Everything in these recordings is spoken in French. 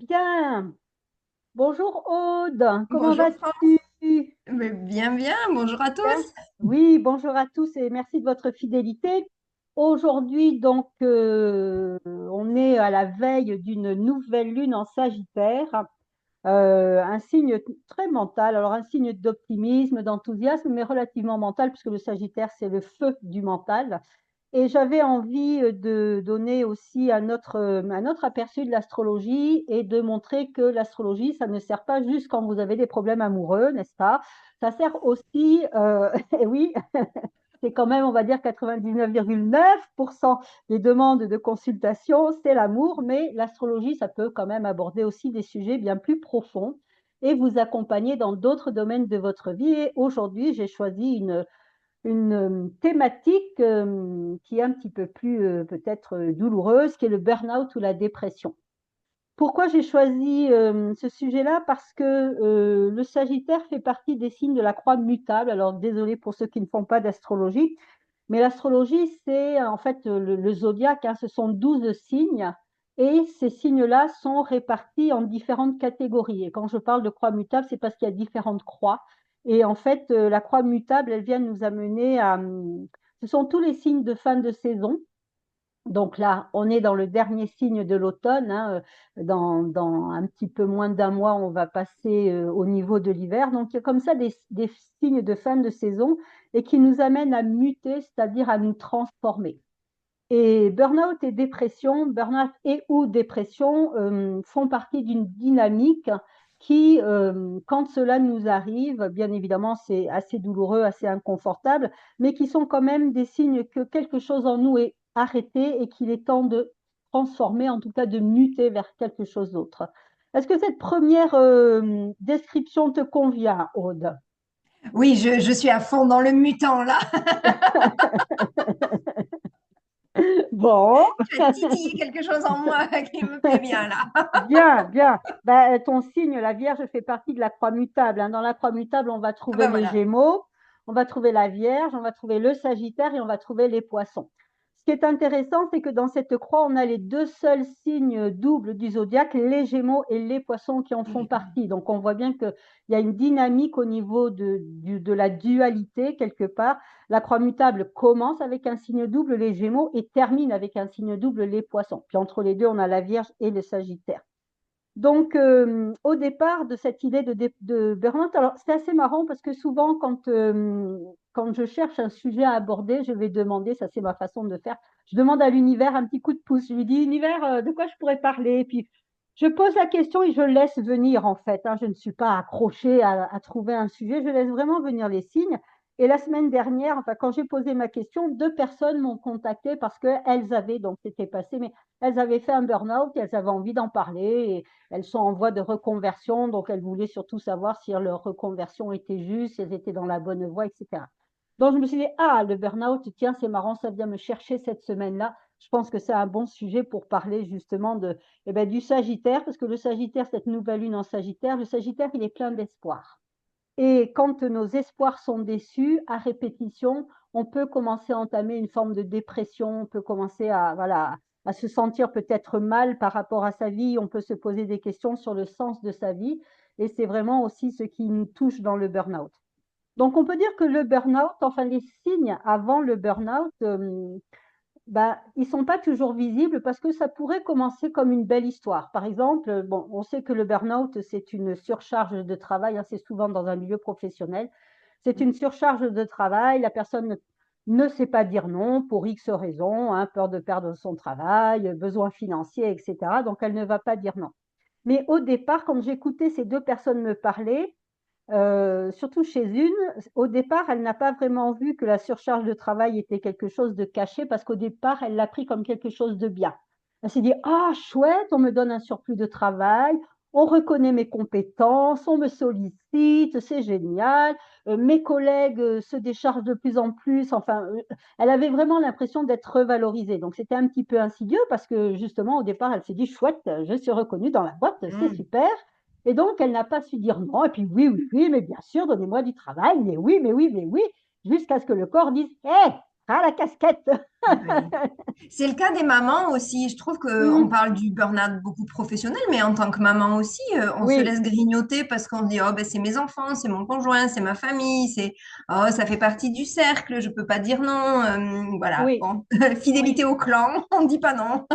Bien. Bonjour Aude, comment Bonjour vas-tu? France. Mais bien, bien, bonjour à Bien. tous. Oui, bonjour à tous et merci de votre fidélité. Aujourd'hui, donc, on est à la veille d'une nouvelle lune en Sagittaire, un signe très mental, alors un signe d'optimisme, d'enthousiasme, mais relativement mental, puisque le Sagittaire, c'est le feu du mental. Et j'avais envie de donner aussi un autre aperçu de l'astrologie et de montrer que l'astrologie, ça ne sert pas juste quand vous avez des problèmes amoureux, n'est-ce pas? Ça sert aussi, et oui, c'est quand même, on va dire, 99,9% des demandes de consultation, c'est l'amour, mais l'astrologie, ça peut quand même aborder aussi des sujets bien plus profonds et vous accompagner dans d'autres domaines de votre vie. Et aujourd'hui, j'ai choisi une thématique qui est un petit peu plus peut-être douloureuse, qui est le burn-out ou la dépression. Pourquoi j'ai choisi ce sujet-là? Parce que le Sagittaire fait partie des signes de la croix mutable. Alors, désolé pour ceux qui ne font pas d'astrologie, mais l'astrologie, c'est en fait le zodiaque, hein, ce sont 12 signes et ces signes-là sont répartis en différentes catégories. Et quand je parle de croix mutable, c'est parce qu'il y a différentes croix. Et en fait, la croix mutable, elle vient nous amener à... ce sont tous les signes de fin de saison. Donc là, on est dans le dernier signe de l'automne, hein. Dans un petit peu moins d'un mois, on va passer au niveau de l'hiver. Donc il y a comme ça des signes de fin de saison et qui nous amènent à muter, c'est-à-dire à nous transformer. Et burn-out et ou dépression font partie d'une dynamique qui, quand cela nous arrive, bien évidemment, c'est assez douloureux, assez inconfortable, mais qui sont quand même des signes que quelque chose en nous est arrêté et qu'il est temps de transformer, en tout cas de muter vers quelque chose d'autre. Est-ce que cette première description te convient, Aude? Oui, je suis à fond dans le mutant là. Bon, Tu as titillé quelque chose en moi qui me plaît bien là. bien, bien. Ben, ton signe, la Vierge, fait partie de la croix mutable, hein. Dans la croix mutable, on va Ah trouver ben les voilà. Gémeaux, on va trouver la Vierge, on va trouver le Sagittaire et on va trouver les Poissons. Ce qui est intéressant, c'est que dans cette croix, on a les deux seuls signes doubles du zodiaque, les Gémeaux et les Poissons qui en font partie. Donc, on voit bien qu'il y a une dynamique au niveau de la dualité quelque part. La croix mutable commence avec un signe double, les Gémeaux, et termine avec un signe double, les Poissons. Puis entre les deux, on a la Vierge et le Sagittaire. Donc, au départ de cette idée de burn-out, alors c'est assez marrant parce que souvent, quand je cherche un sujet à aborder, je vais demander, ça c'est ma façon de faire, je demande à l'univers un petit coup de pouce. Je lui dis, univers, de quoi je pourrais parler? Et puis, je pose la question et je laisse venir en fait, hein. Je ne suis pas accrochée à trouver un sujet, je laisse vraiment venir les signes. Et la semaine dernière, enfin, quand j'ai posé ma question, deux personnes m'ont contacté parce qu'elles avaient, donc c'était passé, mais elles avaient fait un burn-out et elles avaient envie d'en parler. Elles sont en voie de reconversion, donc elles voulaient surtout savoir si leur reconversion était juste, si elles étaient dans la bonne voie, etc. Donc je me suis dit, ah, le burn-out, tiens, c'est marrant, ça vient me chercher cette semaine-là. Je pense que c'est un bon sujet pour parler justement du Sagittaire, parce que le Sagittaire, cette nouvelle lune en Sagittaire, le Sagittaire, il est plein d'espoir. Et quand nos espoirs sont déçus, à répétition, on peut commencer à entamer une forme de dépression, on peut commencer à, voilà, à se sentir peut-être mal par rapport à sa vie, on peut se poser des questions sur le sens de sa vie, et c'est vraiment aussi ce qui nous touche dans le burn-out. Donc on peut dire que le burn-out, enfin les signes avant le burn-out, ils sont pas toujours visibles parce que ça pourrait commencer comme une belle histoire. Par exemple, bon, on sait que le burn-out, c'est une surcharge de travail, hein, c'est souvent dans un milieu professionnel. C'est une surcharge de travail, la personne ne sait pas dire non pour X raisons, hein, peur de perdre son travail, besoins financiers, etc. Donc elle ne va pas dire non. Mais au départ, quand j'écoutais ces deux personnes me parler, surtout chez une, au départ, elle n'a pas vraiment vu que la surcharge de travail était quelque chose de caché parce qu'au départ, elle l'a pris comme quelque chose de bien. Elle s'est dit, ah, chouette, on me donne un surplus de travail, on reconnaît mes compétences, on me sollicite, c'est génial, mes collègues se déchargent de plus en plus. Enfin, elle avait vraiment l'impression d'être revalorisée. Donc, c'était un petit peu insidieux parce que justement, au départ, elle s'est dit, chouette, je suis reconnue dans la boîte, c'est Hmm. super. Et donc, elle n'a pas su dire non. Et puis, oui, mais bien sûr, donnez-moi du travail. Mais oui, mais oui, mais oui. Jusqu'à ce que le corps dise, hé, Ah, la casquette! Oui. C'est le cas des mamans aussi. Je trouve qu'on Hmm, parle du burn-out beaucoup professionnel, mais en tant que maman aussi, on se oui, laisse grignoter parce qu'on se dit, oh, ben, c'est mes enfants, c'est mon conjoint, c'est ma famille, oh, ça fait partie du cercle, je peux pas dire non. Voilà, oui, bon, oui. fidélité au clan, on dit pas non.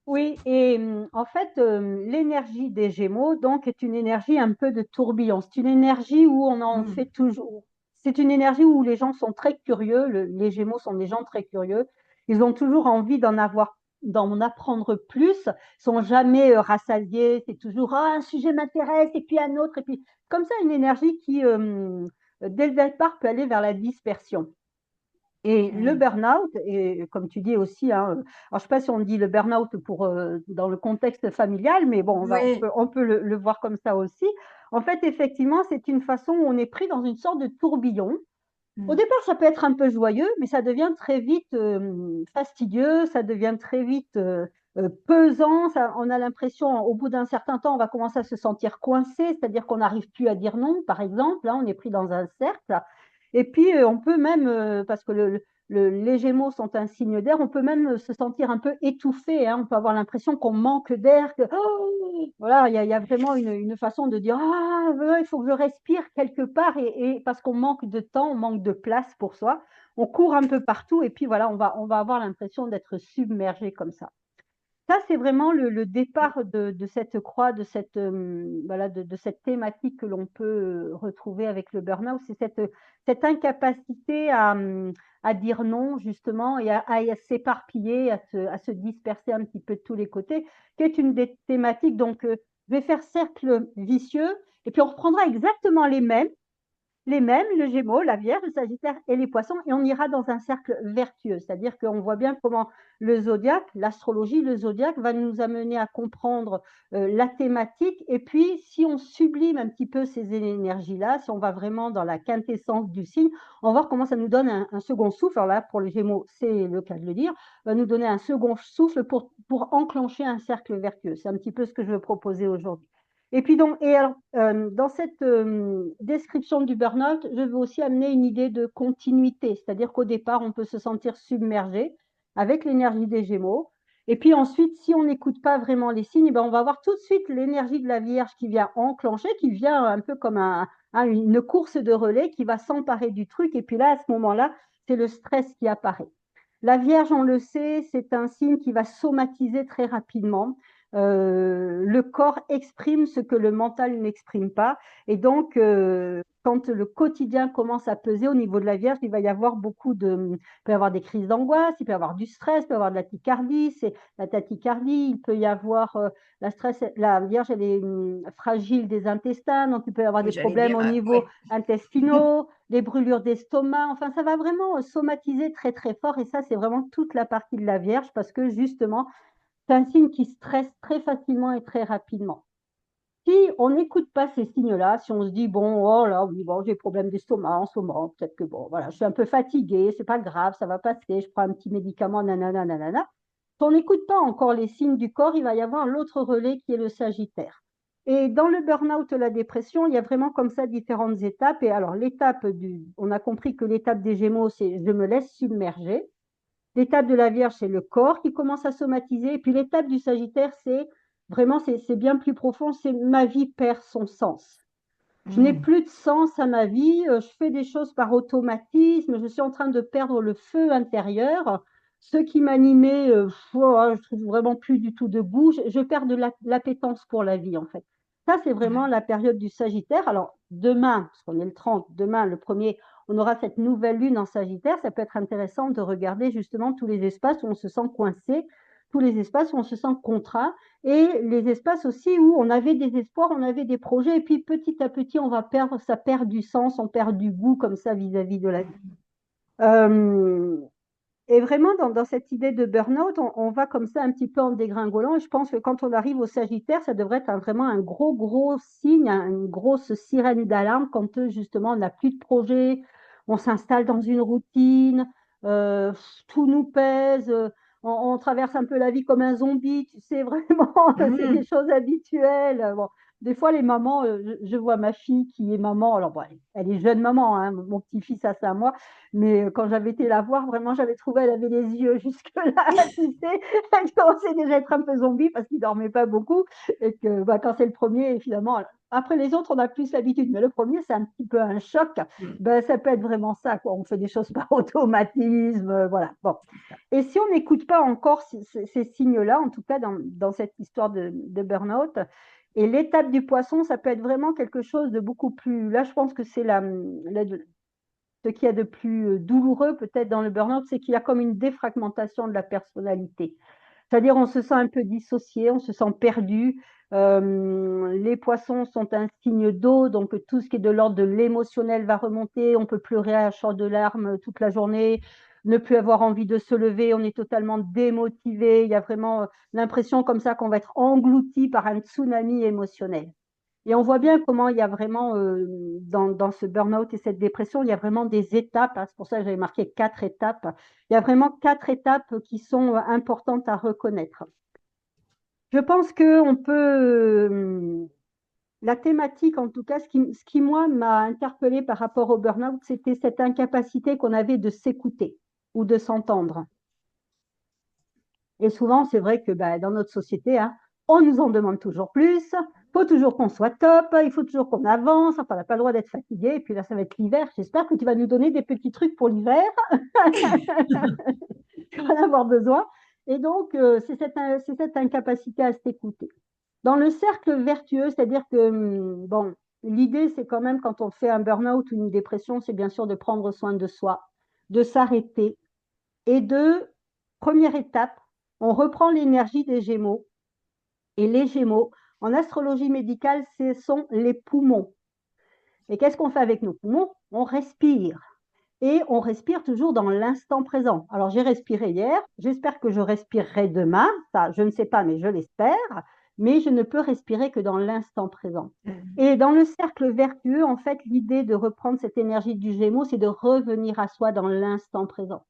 Oui, et en fait, l'énergie des Gémeaux, donc, est une énergie un peu de tourbillon. C'est une énergie où on en fait Mm. toujours. C'est une énergie où les gens sont très curieux. Les Gémeaux sont des gens très curieux. Ils ont toujours envie d'en apprendre plus. Ils sont jamais rassasiés. C'est toujours ah, un sujet m'intéresse et puis un autre et puis comme ça une énergie qui, dès le départ, peut aller vers la dispersion. Et le Oui. burn-out, et comme tu dis aussi, hein, alors je ne sais pas si on dit le burn-out pour, dans le contexte familial, mais bon, Oui. on peut le voir comme ça aussi. En fait, effectivement, c'est une façon où on est pris dans une sorte de tourbillon. Au Mm. départ, ça peut être un peu joyeux, mais ça devient très vite fastidieux, ça devient très vite pesant. On a l'impression, au bout d'un certain temps, on va commencer à se sentir coincé, c'est-à-dire qu'on n'arrive plus à dire non, par exemple. Là, on est pris dans un cercle. Et puis, on peut même, parce que les Gémeaux sont un signe d'air, on peut même se sentir un peu étouffé, hein. On peut avoir l'impression qu'on manque d'air, que oh, voilà, il y a vraiment une façon de dire ah, il faut que je respire quelque part, et parce qu'on manque de temps, on manque de place pour soi, on court un peu partout, et puis voilà, on va avoir l'impression d'être submergé comme ça. Ça, c'est vraiment le départ de cette croix, de cette, voilà, de cette thématique que l'on peut retrouver avec le burn-out. C'est cette incapacité à dire non, justement, et à s'éparpiller, à se disperser un petit peu de tous les côtés, qui est une des thématiques. Donc, je vais faire cercle vicieux, et puis on reprendra exactement les mêmes, le Gémeaux, la Vierge, le Sagittaire et les Poissons, et on ira dans un cercle vertueux, c'est-à-dire qu'on voit bien comment le zodiaque, l'astrologie, le zodiaque va nous amener à comprendre la thématique, et puis si on sublime un petit peu ces énergies-là, si on va vraiment dans la quintessence du signe, on va voir comment ça nous donne un second souffle. Alors là, pour les Gémeaux, c'est le cas de le dire, va nous donner un second souffle pour enclencher un cercle vertueux. C'est un petit peu ce que je veux proposer aujourd'hui. Et puis donc, et alors, dans cette description du burn-out, je veux aussi amener une idée de continuité, c'est-à-dire qu'au départ, on peut se sentir submergé avec l'énergie des Gémeaux. Et puis ensuite, si on n'écoute pas vraiment les signes, eh ben, on va avoir tout de suite l'énergie de la Vierge qui vient enclencher, qui vient un peu comme une course de relais qui va s'emparer du truc. Et puis là, à ce moment-là, c'est le stress qui apparaît. La Vierge, on le sait, c'est un signe qui va somatiser très rapidement. Le corps exprime ce que le mental n'exprime pas. Et donc, quand le quotidien commence à peser au niveau de la Vierge, il va y avoir il peut y avoir des crises d'angoisse, il peut y avoir du stress, il peut y avoir de la tachycardie. C'est la tachycardie, il peut y avoir la Vierge, elle est fragile des intestins, donc il peut y avoir Oui, des j'allais problèmes dire, au niveau intestinaux, des brûlures d'estomac. Enfin, ça va vraiment somatiser très très fort, et ça, c'est vraiment toute la partie de la Vierge, parce que justement, c'est un signe qui stresse très facilement et très rapidement. Si on n'écoute pas ces signes-là, si on se dit, bon, oh là, oui, bon, j'ai problème d'estomac en ce moment, peut-être que, bon, voilà, je suis un peu fatiguée, c'est pas grave, ça va passer, je prends un petit médicament, nanana, nanana. Si on n'écoute pas encore les signes du corps, il va y avoir l'autre relais qui est le Sagittaire. Et dans le burn-out, la dépression, il y a vraiment comme ça différentes étapes. Et alors, on a compris que l'étape des Gémeaux, c'est je me laisse submerger. L'étape de la Vierge, c'est le corps qui commence à somatiser. Et puis l'étape du Sagittaire, c'est vraiment, c'est bien plus profond, c'est ma vie perd son sens. Je n'ai Mm. plus de sens à ma vie, je fais des choses par automatisme, je suis en train de perdre le feu intérieur. Ce qui m'animait, je trouve vraiment plus du tout de goût, je perds de l'appétence pour la vie en fait. Ça, c'est vraiment la période du Sagittaire. Alors demain, parce qu'on est le 30, demain, le premier, on aura cette nouvelle lune en Sagittaire. Ça peut être intéressant de regarder justement tous les espaces où on se sent coincé, tous les espaces où on se sent contraint, et les espaces aussi où on avait des espoirs, on avait des projets, et puis petit à petit, ça perd du sens, on perd du goût comme ça vis-à-vis de la vie. Euh, et vraiment, dans cette idée de burn-out, on va comme ça un petit peu en dégringolant. Et je pense que quand on arrive au Sagittaire, ça devrait être vraiment un gros, gros signe, une grosse sirène d'alarme quand justement on n'a plus de projet, on s'installe dans une routine, euh, tout nous pèse, on traverse un peu la vie comme un zombie, tu sais, vraiment, c'est des Mm. choses habituelles. Bon. des fois, les mamans, je vois ma fille qui est maman, alors bon, elle est jeune maman, hein, mon petit-fils a 5 mois, mais quand j'avais été la voir, vraiment, j'avais trouvé, elle avait les yeux jusque-là, tu sais, elle commençait déjà à être un peu zombie parce qu'il dormait pas beaucoup, et que bah, quand c'est le premier, finalement, après les autres, on a plus l'habitude, mais le premier, c'est un petit peu un choc. Ben, ça peut être vraiment ça, quoi. On fait des choses par automatisme, voilà. Bon. Et si on n'écoute pas encore ces signes-là, en tout cas dans cette histoire de burn-out, et l'étape du poisson, ça peut être vraiment quelque chose de beaucoup plus. Là, je pense que c'est ce qu'il y a de plus douloureux peut-être dans le burn-out, c'est qu'il y a comme une défragmentation de la personnalité. C'est-à-dire, on se sent un peu dissocié, on se sent perdu. Les poissons sont un signe d'eau, donc tout ce qui est de l'ordre de l'émotionnel va remonter. On peut pleurer à chaud de larmes toute la journée, ne plus avoir envie de se lever. On est totalement démotivé. Il y a vraiment l'impression comme ça qu'on va être englouti par un tsunami émotionnel. Et on voit bien comment il y a vraiment, dans ce burn-out et cette dépression, il y a vraiment des étapes, hein. C'est pour ça que j'avais marqué 4 étapes. Il y a vraiment 4 étapes qui sont importantes à reconnaître. Je pense que on peut, la thématique, en tout cas, ce qui moi m'a interpellée par rapport au burn-out, c'était cette incapacité qu'on avait de s'écouter ou de s'entendre. Et souvent, c'est vrai que bah, dans notre société, hein, on nous en demande toujours plus. Il faut toujours qu'on soit top, il faut toujours qu'on avance. Enfin, on n'a pas le droit d'être fatigué. Et puis là, ça va être l'hiver. J'espère que tu vas nous donner des petits trucs pour l'hiver. Tu vas en avoir besoin. Et donc, c'est cette incapacité à s'écouter. Dans le cercle vertueux, c'est-à-dire que, bon, l'idée, c'est quand même quand on fait un burn-out ou une dépression, c'est bien sûr de prendre soin de soi, de s'arrêter et première étape, on reprend l'énergie des Gémeaux. Et les Gémeaux, en astrologie médicale, ce sont les poumons. Et qu'est-ce qu'on fait avec nos poumons? On respire. Et on respire toujours dans l'instant présent. Alors, j'ai respiré hier, j'espère que je respirerai demain. Ça, je ne sais pas, mais je l'espère. Mais je ne peux respirer que dans l'instant présent. Et dans le cercle vertueux, en fait, l'idée de reprendre cette énergie du Gémeaux, c'est de revenir à soi dans l'instant présent.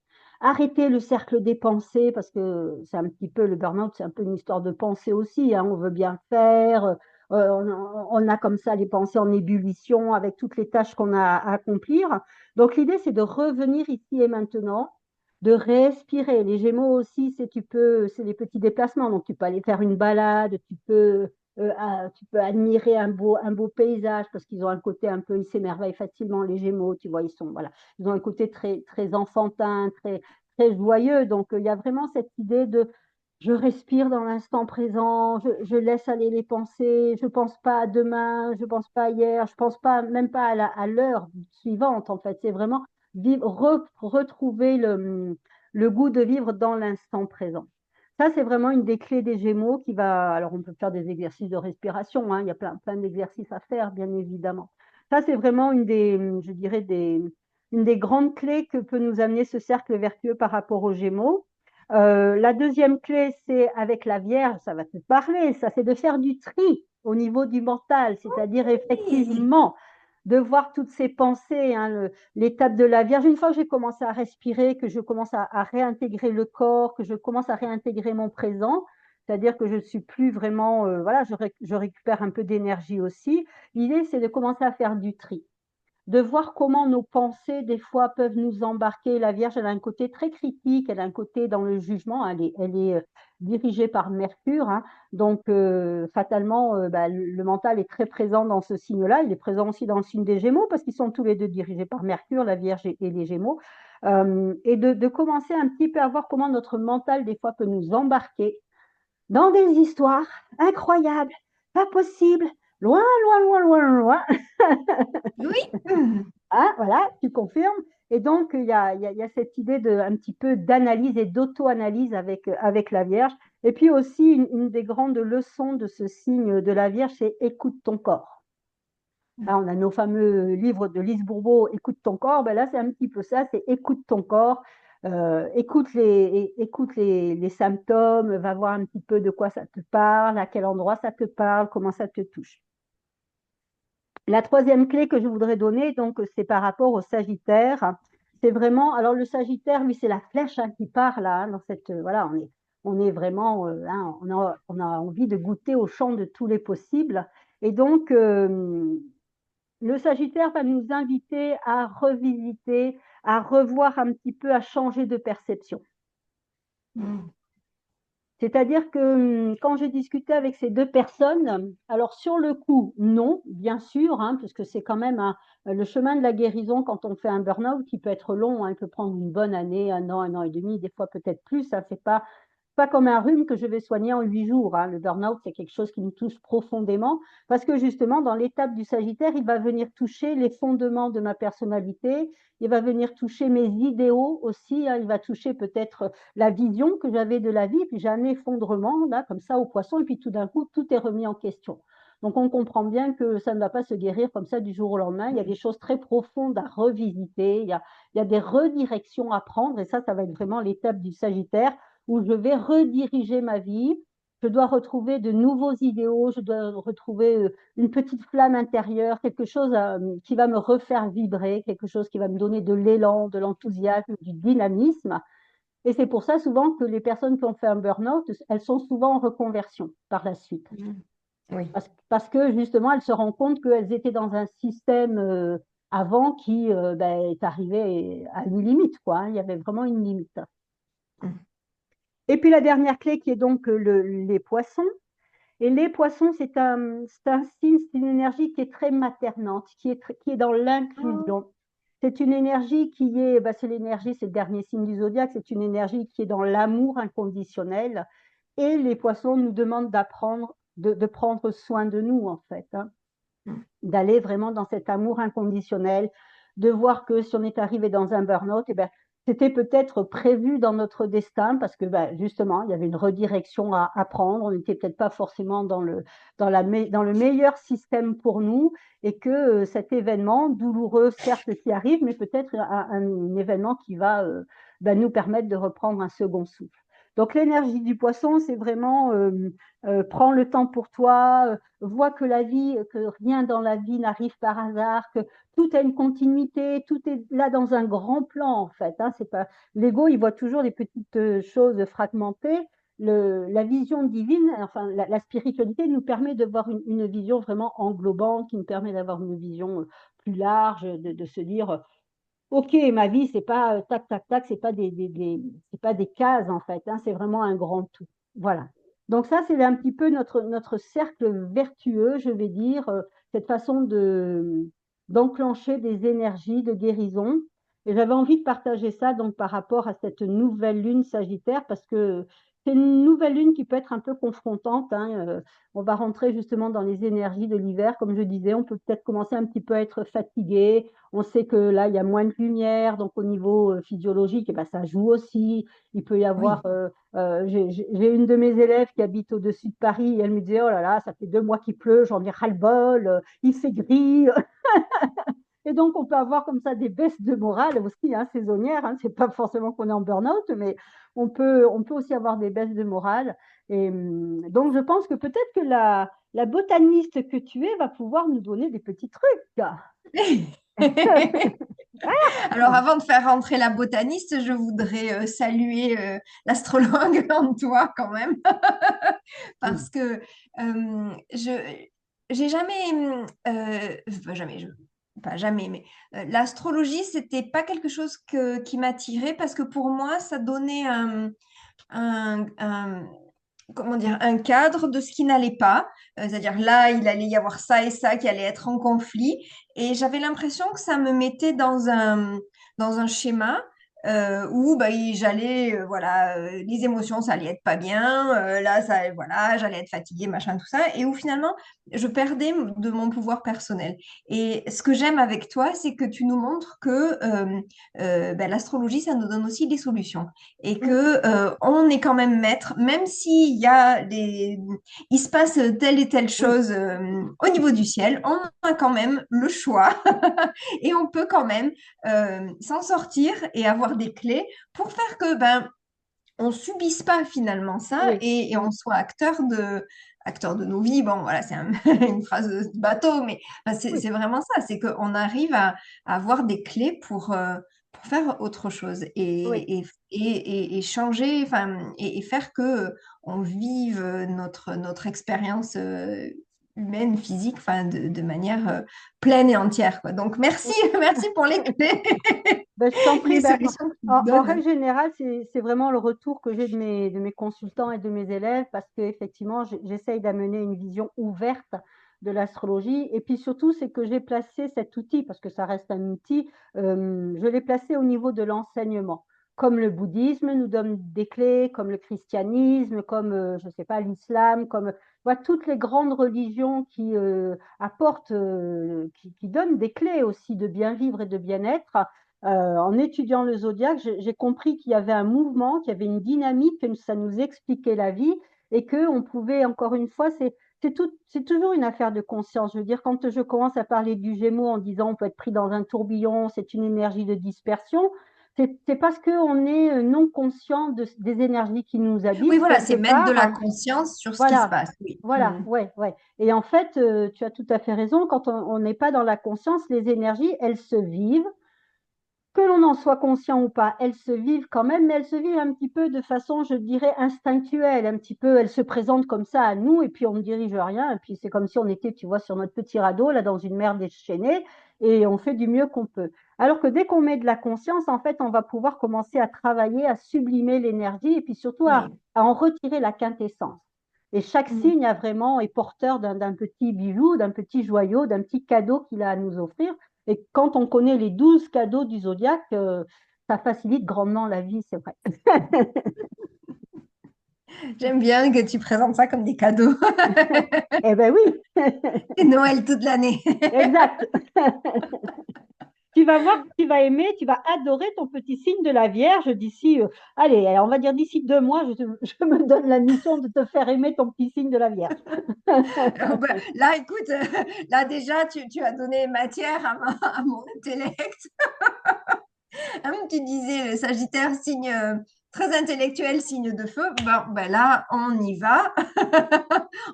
Arrêter le cercle des pensées, parce que c'est un petit peu le burn-out, c'est un peu une histoire de pensée aussi, hein. On veut bien faire, on a comme ça les pensées en ébullition avec toutes les tâches qu'on a à accomplir. Donc l'idée, c'est de revenir ici et maintenant, de respirer. Les Gémeaux aussi, c'est les petits déplacements. Donc tu peux aller faire une balade, tu peux admirer un beau paysage parce qu'ils ont un côté un peu, ils s'émerveillent facilement, les Gémeaux, tu vois, voilà, ils ont un côté très, très enfantin, très, très joyeux. Donc, il y a vraiment cette idée de je respire dans l'instant présent, je laisse aller les pensées, je pense pas à demain, je pense pas à hier, je pense pas, même pas à l'heure suivante, en fait. C'est vraiment retrouver le goût de vivre dans l'instant présent. Ça, c'est vraiment une des clés des Gémeaux qui va. Alors, on peut faire des exercices de respiration, hein, il y a plein d'exercices à faire, bien évidemment. Ça, c'est vraiment je dirais, une des grandes clés que peut nous amener ce cercle vertueux par rapport aux Gémeaux. La deuxième clé, c'est avec la Vierge, ça va te parler, ça, c'est de faire du tri au niveau du mental, c'est-à-dire Oui. effectivement de voir toutes ces pensées, hein, l'étape de la Vierge. Une fois que j'ai commencé à respirer, que je commence à réintégrer le corps, que je commence à réintégrer mon présent, c'est-à-dire que je ne suis plus vraiment, voilà, je récupère un peu d'énergie aussi. L'idée, c'est de commencer à faire du tri, de voir comment nos pensées, des fois, peuvent nous embarquer. La Vierge, elle a un côté très critique, elle a un côté dans le jugement, elle est dirigée par Mercure, hein. Donc, fatalement, bah, le mental est très présent dans ce signe-là. Il est présent aussi dans le signe des Gémeaux, parce qu'ils sont tous les deux dirigés par Mercure, la Vierge et les Gémeaux. Et de commencer un petit peu à voir comment notre mental, des fois, peut nous embarquer dans des histoires incroyables, pas possibles, loin, loin, loin, loin, loin. Oui. Ah, voilà, tu confirmes. Et donc, il y a cette idée un petit peu d'analyse et d'auto-analyse avec la Vierge. Et puis aussi, une des grandes leçons de ce signe de la Vierge, c'est écoute ton corps. Là, on a nos fameux livres de Lise Bourbeau, écoute ton corps. Ben là, c'est un petit peu ça, c'est écoute ton corps, écoute les symptômes, va voir un petit peu de quoi ça te parle, à quel endroit ça te parle, comment ça te touche. La troisième clé que je voudrais donner, donc, c'est par rapport au Sagittaire. C'est vraiment, alors le Sagittaire, lui, c'est la flèche, hein, qui part là, hein, dans cette, voilà, on est vraiment, hein, on a envie de goûter au champ de tous les possibles. Et donc, le Sagittaire va nous inviter à revisiter, à revoir un petit peu, à changer de perception. Mm. C'est-à-dire que quand j'ai discuté avec ces deux personnes, alors sur le coup, non, bien sûr, hein, puisque c'est quand même le chemin de la guérison quand on fait un burn-out qui peut être long, hein, il peut prendre une bonne année, un an et demi, des fois peut-être plus. Ça, c'est pas comme un rhume que je vais soigner en 8 jours, hein. Le burn-out, c'est quelque chose qui nous touche profondément parce que justement, dans l'étape du Sagittaire, il va venir toucher les fondements de ma personnalité, il va venir toucher mes idéaux aussi, hein. Il va toucher peut-être la vision que j'avais de la vie, puis j'ai un effondrement, là, comme ça, au poisson, et puis tout d'un coup, tout est remis en question. Donc, on comprend bien que ça ne va pas se guérir comme ça du jour au lendemain. Il y a des choses très profondes à revisiter, il y a des redirections à prendre, et ça va être vraiment l'étape du Sagittaire où je vais rediriger ma vie. Je dois retrouver de nouveaux idéaux, je dois retrouver une petite flamme intérieure, quelque chose qui va me refaire vibrer, quelque chose qui va me donner de l'élan, de l'enthousiasme, du dynamisme. Et c'est pour ça souvent que les personnes qui ont fait un burn-out, elles sont souvent en reconversion par la suite. Mm. Oui. Parce que justement, elles se rendent compte qu'elles étaient dans un système avant qui est arrivé à une limite, quoi, hein. Il y avait vraiment une limite. Mm. Et puis la dernière clé qui est donc les poissons. Et les poissons, c'est un signe, c'est une énergie qui est très maternante, qui est dans l'inclusion. C'est une énergie qui est, c'est l'énergie, c'est le dernier signe du zodiaque, c'est une énergie qui est dans l'amour inconditionnel. Et les poissons nous demandent d'apprendre, de prendre soin de nous, en fait, hein, Mm. d'aller vraiment dans cet amour inconditionnel, de voir que si on est arrivé dans un burn-out, eh ben, c'était peut-être prévu dans notre destin parce que justement, il y avait une redirection à prendre. On n'était peut-être pas forcément dans le meilleur système pour nous et que cet événement douloureux, certes, qui arrive, mais peut-être un événement qui va nous permettre de reprendre un second souffle. Donc l'énergie du poisson, c'est vraiment prends le temps pour toi, vois que la vie, que rien dans la vie n'arrive par hasard, que tout a une continuité, tout est là dans un grand plan en fait, hein. C'est pas l'ego, il voit toujours des petites choses fragmentées. La vision divine, enfin la spiritualité nous permet de voir une vision vraiment englobante, qui nous permet d'avoir une vision plus large, de se dire ok, ma vie, c'est pas tac, tac, tac, c'est pas c'est pas des cases en fait, hein, c'est vraiment un grand tout. Voilà. Donc ça, c'est un petit peu notre cercle vertueux, je vais dire, cette façon d'enclencher des énergies de guérison. Et j'avais envie de partager ça donc par rapport à cette nouvelle lune Sagittaire, parce que c'est une nouvelle lune qui peut être un peu confrontante, hein. On va rentrer justement dans les énergies de l'hiver, comme je disais, on peut peut-être commencer un petit peu à être fatigué. On sait que là, il y a moins de lumière, donc au niveau physiologique, eh ben, ça joue aussi. Il peut y avoir. Oui. J'ai une de mes élèves qui habite au-dessus de Paris et elle me disait, oh là là, ça fait 2 mois qu'il pleut, j'en ai ras-le-bol, il fait gris. Et donc, on peut avoir comme ça des baisses de morale aussi, hein, saisonnières, hein. C'est pas forcément qu'on est en burn-out, mais on peut aussi avoir des baisses de morale. Et donc, je pense que peut-être que la botaniste que tu es va pouvoir nous donner des petits trucs. Alors, avant de faire rentrer la botaniste, je voudrais saluer l'astrologue en toi quand même, parce que je j'ai jamais, enfin, jamais, pas jamais, mais l'astrologie, c'était pas quelque chose qui m'attirait parce que pour moi, ça donnait un, comment dire, un cadre de ce qui n'allait pas. C'est-à-dire là, il allait y avoir ça et ça qui allait être en conflit. Et j'avais l'impression que ça me mettait dans un schéma où bah, j'allais, voilà, les émotions, ça allait être pas bien. Là, ça, voilà, j'allais être fatiguée, machin, tout ça. Et où finalement, je perdais de mon pouvoir personnel. Et ce que j'aime avec toi, c'est que tu nous montres que ben, l'astrologie, ça nous donne aussi des solutions et que on est quand même maître, même s'il y a il se passe telle et telle Oui, chose au niveau du ciel, on a quand même le choix et on peut quand même s'en sortir et avoir des clés pour faire que ben on subisse pas finalement ça oui, et on soit acteur de nos vies. Bon, voilà, c'est une phrase de bateau, mais ben, oui, c'est vraiment ça, c'est qu'on arrive à avoir des clés pour faire autre chose oui. et changer, enfin, et faire que on vive notre expérience humaine, physique, enfin, de manière pleine et entière, quoi. Donc, merci, merci pour les clés, Ben, je t'en prie. les Ben, solutions que tu en règle donnes. générale, c'est vraiment le retour que j'ai de mes consultants et de mes élèves parce qu'effectivement, j'essaye d'amener une vision ouverte de l'astrologie. Et puis surtout, c'est que j'ai placé cet outil, parce que ça reste un outil, je l'ai placé au niveau de l'enseignement. Comme le bouddhisme nous donne des clés, comme le christianisme, comme, je sais pas, l'islam, comme voilà, toutes les grandes religions qui apportent, qui donnent des clés aussi de bien vivre et de bien-être. En étudiant le zodiaque, j'ai compris qu'il y avait un mouvement, qu'il y avait une dynamique, que ça nous expliquait la vie et que on pouvait, encore une fois, c'est toujours une affaire de conscience. Je veux dire, quand je commence à parler du Gémeaux en disant on peut être pris dans un tourbillon, c'est une énergie de dispersion, c'est parce qu'on est non conscient des énergies qui nous Oui, habitent voilà, quelque c'est mettre de part, la hein. conscience sur ce qui se Voilà, passe. Oui. voilà, Mm. ouais, ouais. Et en fait, tu as tout à fait raison, quand on n'est pas dans la conscience, les énergies, elles se vivent que l'on en soit conscient ou pas, elles se vivent quand même, mais elles se vivent un petit peu de façon, je dirais, instinctuelle, un petit peu, elles se présentent comme ça à nous, et puis on ne dirige rien, et puis c'est comme si on était, tu vois, sur notre petit radeau, là, dans une mer déchaînée, et on fait du mieux qu'on peut. Alors que dès qu'on met de la conscience, en fait, on va pouvoir commencer à travailler, à sublimer l'énergie, et puis surtout Oui. à en retirer la quintessence. Et chaque Mm. signe a vraiment est porteur d'un petit bijou, d'un petit joyau, d'un petit cadeau qu'il a à nous offrir. Et quand on connaît les 12 cadeaux du zodiaque, ça facilite grandement la vie, c'est vrai. J'aime bien que tu présentes ça comme des cadeaux. Eh ben oui, C'est Noël toute l'année. exact. Tu vas voir, tu vas aimer, tu vas adorer ton petit signe de la Vierge d'ici, allez, on va dire d'ici 2 mois, je me donne la mission de te faire aimer ton petit signe de la Vierge. Ben, là, écoute, là déjà, tu as donné matière à mon intellect. Hein, tu disais le Sagittaire, signe très intellectuel, signe de feu. Ben là, on y va.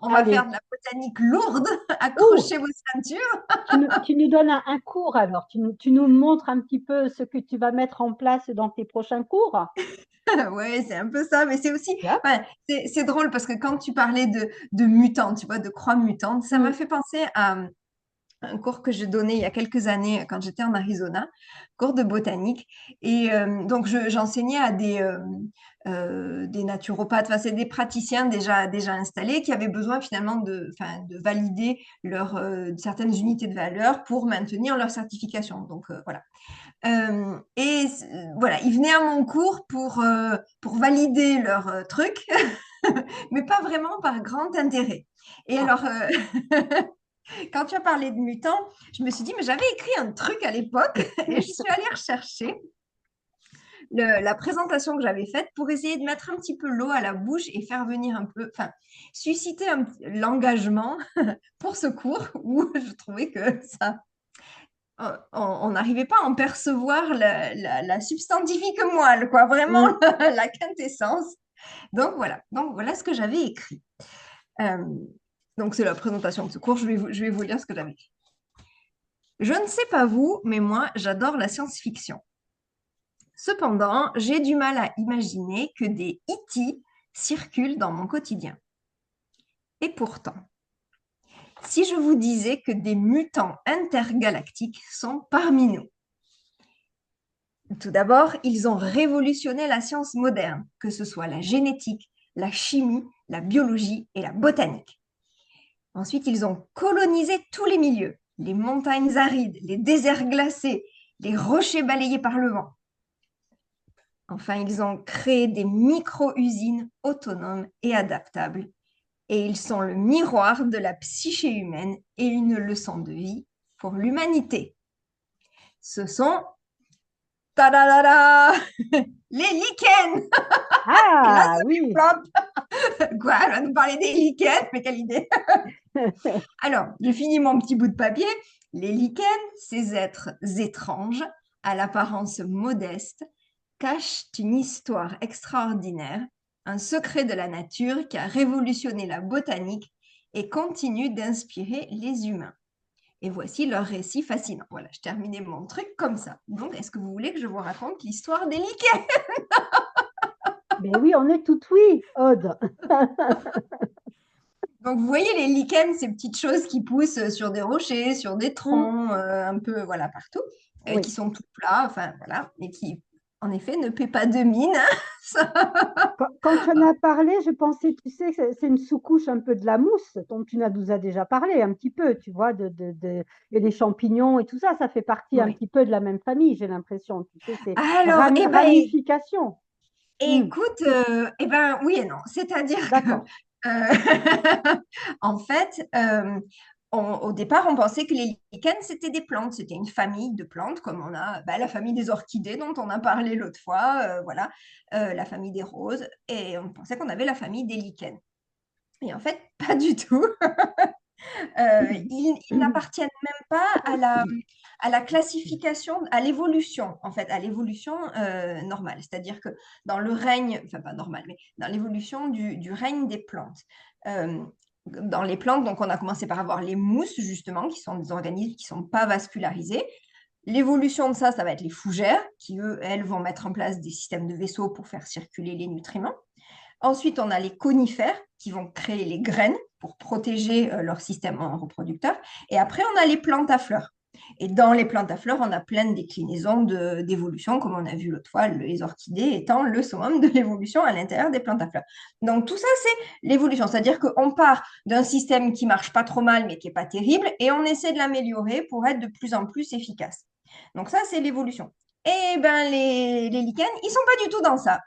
On va faire Allez, de la botanique lourde. ouh, Accrochez vos ceintures. tu nous donnes un cours alors, tu nous montres un petit peu ce que tu vas mettre en place dans tes prochains cours. Ouais, c'est un peu ça, mais c'est aussi, Bien. enfin, c'est drôle parce que quand tu parlais de mutants, tu vois, de croix mutantes, ça m'a Mm. fait penser à un cours que je donnais il y a quelques années quand j'étais en Arizona, cours de botanique. Et donc, j'enseignais à des naturopathes, enfin, c'est des praticiens déjà installés qui avaient besoin finalement enfin, de valider certaines unités de valeur pour maintenir leur certification. Donc, voilà. Voilà, ils venaient à mon cours pour valider leur truc, mais pas vraiment par grand intérêt. Et Ah. alors, quand tu as parlé de mutants, je me suis dit, mais j'avais écrit un truc à l'époque et je suis allée rechercher la présentation que j'avais faite pour essayer de mettre un petit peu l'eau à la bouche et faire venir un peu, enfin, susciter l'engagement pour ce cours où je trouvais que ça, on n'arrivait pas à en percevoir la substantifique moelle, quoi, vraiment Mm. la quintessence. Donc voilà ce que j'avais écrit. Euh, donc c'est la présentation de ce cours, je vais vous lire ce que j'avais écrit. Je ne sais pas vous, mais moi, j'adore la science-fiction. Cependant, j'ai du mal à imaginer que des E.T. circulent dans mon quotidien. Et pourtant, si je vous disais que des mutants intergalactiques sont parmi nous. Tout d'abord, ils ont révolutionné la science moderne, que ce soit la génétique, la chimie, la biologie et la botanique. Ensuite, ils ont colonisé tous les milieux, les montagnes arides, les déserts glacés, les rochers balayés par le vent. Enfin, ils ont créé des micro-usines autonomes et adaptables. Et ils sont le miroir de la psyché humaine et une leçon de vie pour l'humanité. Ce sont tadadada, les lichens. Et là, Ah ça fait oui. flop. Quoi, elle va nous parler des lichens, mais quelle idée. Alors, j'ai fini mon petit bout de papier. Les lichens, ces êtres étranges, à l'apparence modeste, cachent une histoire extraordinaire, un secret de la nature qui a révolutionné la botanique et continue d'inspirer les humains. Et voici leur récit fascinant. Voilà, je terminais mon truc comme ça. Donc, est-ce que vous voulez que je vous raconte l'histoire des lichens? Mais oui, on est tout oui, Aude. Donc, vous voyez les lichens, ces petites choses qui poussent sur des rochers, sur des Mm. troncs, un peu, voilà, partout, qui Oui. sont tout plats, enfin, voilà, et qui, en effet, ne paient pas de mine, hein. Ça- Quand tu en as parlé, je pensais, tu sais, que c'est une sous-couche un peu de la mousse, dont tu nous as déjà parlé un petit peu, tu vois, et les champignons et tout ça, ça fait partie un Oui. petit peu de la même famille, j'ai l'impression. Tu sais, c'est Alors, eh ben, ramification. Hmm. écoute, eh ben, oui et non. C'est-à-dire que, D'accord. en fait, au départ, on pensait que les lichens, c'était des plantes. C'était une famille de plantes, comme on a bah, la famille des orchidées dont on a parlé l'autre fois, voilà, la famille des roses. Et on pensait qu'on avait la famille des lichens. Et en fait, pas du tout. Ils n'appartiennent même pas à la classification, à l'évolution, en fait, à l'évolution normale. C'est-à-dire que dans le règne, enfin pas normal, mais dans l'évolution du règne des plantes. euh, dans les plantes, donc on a commencé par avoir les mousses, justement, qui sont des organismes qui ne sont pas vascularisés. L'évolution de ça, ça va être les fougères, qui, eux, elles, vont mettre en place des systèmes de vaisseaux pour faire circuler les nutriments. Ensuite, on a les conifères qui vont créer les graines pour protéger leur système reproducteur. Et après, on a les plantes à fleurs. Et dans les plantes à fleurs, on a plein de déclinaisons d'évolution, comme on a vu l'autre fois, les orchidées étant le summum de l'évolution à l'intérieur des plantes à fleurs. Donc tout ça, c'est l'évolution. C'est-à-dire qu'on part d'un système qui marche pas trop mal, mais qui n'est pas terrible, et on essaie de l'améliorer pour être de plus en plus efficace. Donc ça, c'est l'évolution. Et ben les lichens, ils sont pas du tout dans ça.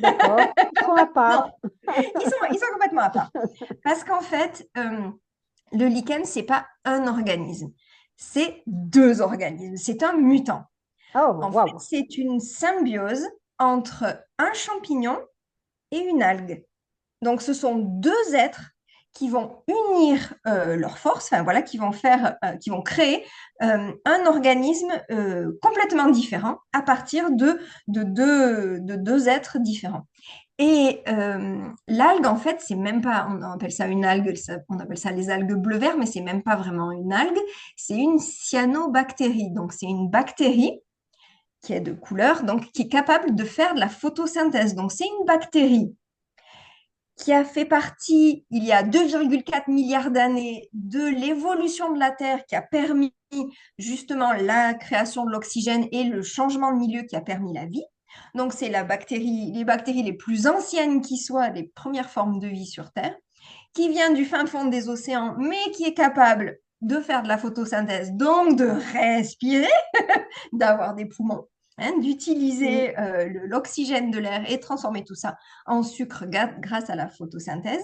D'accord. Ils sont à Non, part. ils sont complètement à part. Parce qu'en fait, le lichen, c'est pas un organisme, c'est deux organismes. C'est un mutant. Oh, En fait, waouh. c'est une symbiose entre un champignon et une algue. Donc, ce sont deux êtres qui vont unir leurs forces, enfin voilà, qui vont créer un organisme complètement différent à partir de deux êtres différents. Et l'algue, en fait, c'est même pas, on appelle ça une algue, on appelle ça les algues bleu-vert, mais c'est même pas vraiment une algue, c'est une cyanobactérie. Donc, c'est une bactérie qui est de couleur, donc qui est capable de faire de la photosynthèse. Donc, c'est une bactérie qui a fait partie, il y a 2,4 milliards d'années, de l'évolution de la Terre, qui a permis justement la création de l'oxygène et le changement de milieu qui a permis la vie. Donc, c'est les bactéries les plus anciennes qui soient, les premières formes de vie sur Terre, qui vient du fin fond des océans, mais qui est capable de faire de la photosynthèse, donc de respirer, d'avoir des poumons, hein, Mm. d'utiliser l'oxygène de l'air et transformer tout ça en sucre grâce à la photosynthèse.